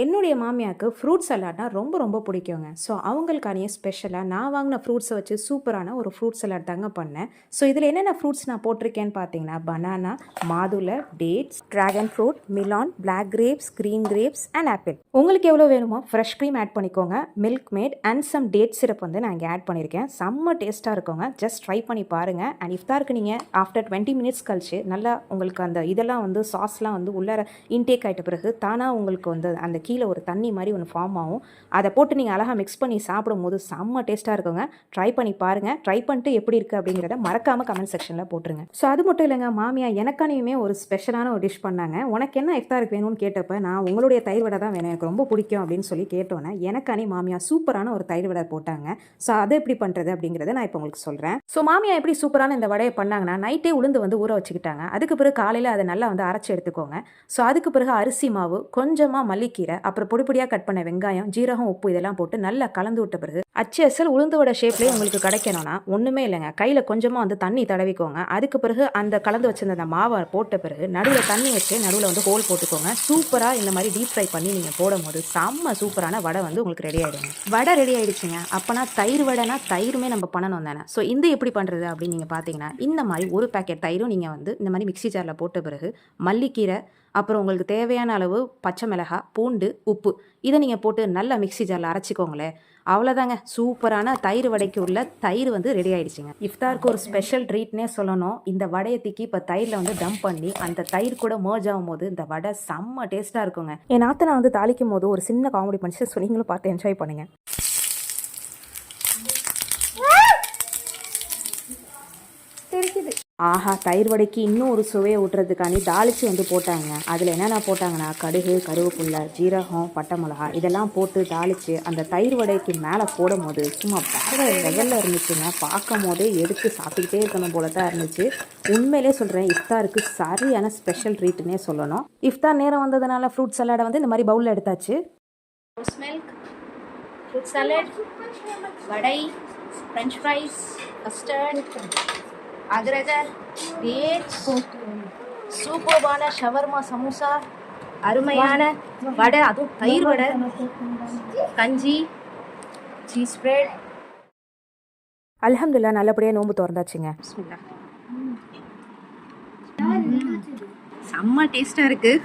என்னுடைய மாமியாருக்கு ஃப்ரூட் சலாட்னா ரொம்ப ரொம்ப பிடிக்குங்க. ஸோ அவங்களுக்கானயே ஸ்பெஷலாக நான் வாங்கின ஃப்ரூட்ஸை வச்சு சூப்பரான ஒரு ஃப்ரூட் சலாட் தாங்க பண்ணேன். ஸோ இதில் என்னென்ன ஃப்ரூட்ஸ் நான் போட்டிருக்கேன்னு பார்த்தீங்கன்னா, பனானா, மாதுளை, dates, dragon fruit, melon, black grapes, green grapes and apple. உங்களுக்கு எவ்வளோ வேணுமோ ஃப்ரெஷ் க்ரீம் ஆட் பண்ணிக்கோங்க. Milkmaid and some date syrup வந்து நான் இங்கே ஆட் பண்ணியிருக்கேன். செம்ம டேஸ்ட்டாக இருக்குங்க. ஜஸ்ட் ட்ரை பண்ணி பாருங்கள். அண்ட் இஃப்தாருக்கு நீங்கள் ஆஃப்டர் 20 மினிட்ஸ் கழிச்சு நல்லா உங்களுக்கு அந்த இதெல்லாம் வந்து சாஸ்லாம் வந்து உள்ளார இன்டேக் ஆகிட்ட பிறகு தானாக உங்களுக்கு வந்து அந்த கீழே ஒரு தண்ணி மாதிரி ஒன்று ஃபார்ம் ஆகும். அதை போட்டு நீங்கள் அழகாக மிக்ஸ் பண்ணி சாப்பிடும்போது செம்ம டேஸ்ட்டாக இருக்குங்க. ட்ரை பண்ணி பாருங்கள். ட்ரை பண்ணிட்டு எப்படி இருக்குது அப்படிங்கிறத மறக்காமல் கமெண்ட் செக்ஷனில் போட்டுருங்க. ஸோ அது மட்டும் இல்லைங்க, மாமியா எனக்கானையுமே ஒரு ஸ்பெஷலான ஒரு டிஷ் பண்ணாங்க. உனக்கு என்ன இஃப்தாருக்கு வேணும்னு கேட்டப்ப நான் உங்களுடைய தயிர் வடை தான் வேணும், எனக்கு ரொம்ப பிடிக்கும் அப்படின்னு சொல்லி கேட்டோன்னே எனக்கானே மாமியா சூப்பரான ஒரு தயிர் வடை போட்டாங்க. ஸோ அதை எப்படி பண்ணுறது அப்படிங்கிறத நான் இப்போ உங்களுக்கு சொல்கிறேன். ஸோ மாமியா எப்படி சூப்பரான இந்த வடையை பண்ணாங்கன்னா, நைட்டே உளுந்து வந்து ஊற வச்சுக்கிட்டாங்க. அதுக்கு பிறகு காலையில் அதை நல்லா வந்து அரைச்சி எடுத்துக்கோங்க. ஸோ அதுக்கு பிறகு அரிசி மாவு, கொஞ்சமாக மல்லிக்கீரை, அப்புறம் பொடிப்பொடியாக கட் பண்ண வெங்காயம், ஜீரகம், உப்பு இதெல்லாம் போட்டு நல்லா கலந்து விட்ட பிறகு அச்சல் உளுந்து வடை ஷேப்லேயே உங்களுக்கு கிடைக்கணும்னா ஒன்றுமே இல்லைங்க, கையில் கொஞ்சமாக வந்து தண்ணி தடவிக்கோங்க. அதுக்கு பிறகு அந்த கலந்து வச்சிருந்த அந்த மாவை போட்ட பிறகு நடுவில் தண்ணி வச்சு நடுவில் வந்து ஹோல் போட்டுக்கோங்க. சூப்பராக இந்த மாதிரி டீப் ஃப்ரை பண்ணி நீங்கள் போடும்போது செம்ம சூப்பரான வடை வந்து உங்களுக்கு ரெடி ஆகிடுங்க. வடை ரெடி ஆகிடுச்சுங்க. அப்போனா தயிர் வடைனா தயிருமே நம்ம பண்ணணும் தானே. ஸோ இந்த எப்படி பண்ணுறது அப்படின்னு நீங்கள் பார்த்தீங்கன்னா, இந்த மாதிரி ஒரு பேக்கெட் தயிரும் நீங்கள் வந்து இந்த மாதிரி மிக்ஸி ஜாரில் போட்ட பிறகு மல்லிக்கீரை, அப்புறம் உங்களுக்கு தேவையான அளவு பச்சை மிளகாய், பூண்டு, உப்பு இதை நீங்கள் போட்டு நல்லா மிக்ஸி ஜாரில் அரைச்சிக்கோங்களேன். அவ்வளோதாங்க, சூப்பரான தயிர் வடைக்கு உள்ள தயிர் வந்து ரெடி ஆகிடுச்சிங்க. இஃப்தாருக்கு ஒரு ஸ்பெஷல் ட்ரீட்னே சொல்லணும். இந்த வடையை தூக்கி இப்போ தயிரில் வந்து டம்ப் பண்ணி அந்த தயிர் கூட மர்ஜ் ஆகும் போது இந்த வடை செம்ம டேஸ்ட்டாக இருக்குங்க. என் நாத்தனை வந்து தாளிக்கும் போது ஒரு சின்ன காமெடி பண்ணிச்சு. ஸோ நீங்களும் பார்த்து என்ஜாய் பண்ணுங்கள். ஆஹா, தயிர் வடைக்கு இன்னும் ஒரு சுவையை ஊட்டுறதுக்காண்டி தாளித்து வந்து போட்டாங்க. அதில் என்னென்ன போட்டாங்கன்னா, கடுகு, கருவேப்பில்லை, ஜீரகம், பட்டை மிளகா இதெல்லாம் போட்டு தாளித்து அந்த தயிர் வடைக்கு மேலே போடும் போது சும்மா வேறு லெவலில் இருந்துச்சுங்க. பார்க்கும் போதே எடுத்து சாப்பிட்டுக்கிட்டே இருக்கணும் போல தான் இருந்துச்சு. உண்மையிலே சொல்கிறேன், இஃப்தாருக்கு சரியான ஸ்பெஷல் ட்ரீட்டுன்னே சொல்லணும். இஃப்தார் நேரம் வந்ததுனால ஃப்ரூட் சலாடை வந்து இந்த மாதிரி பவுலில் எடுத்தாச்சு. Milk, fruit salad, vada, French fries, custard, agar agar, dates, சூப்பர்பான ஷவர்மா, சமோசா, அருமையான வடை, அதுவும் தயிர் வடை, கஞ்சி, சீஸ் பிரெட். அல்ஹம்துலில்லாஹ், நல்லபடியாக நோன்பு திறந்தாச்சுங்க. செம்ம டேஸ்டாக இருக்குது.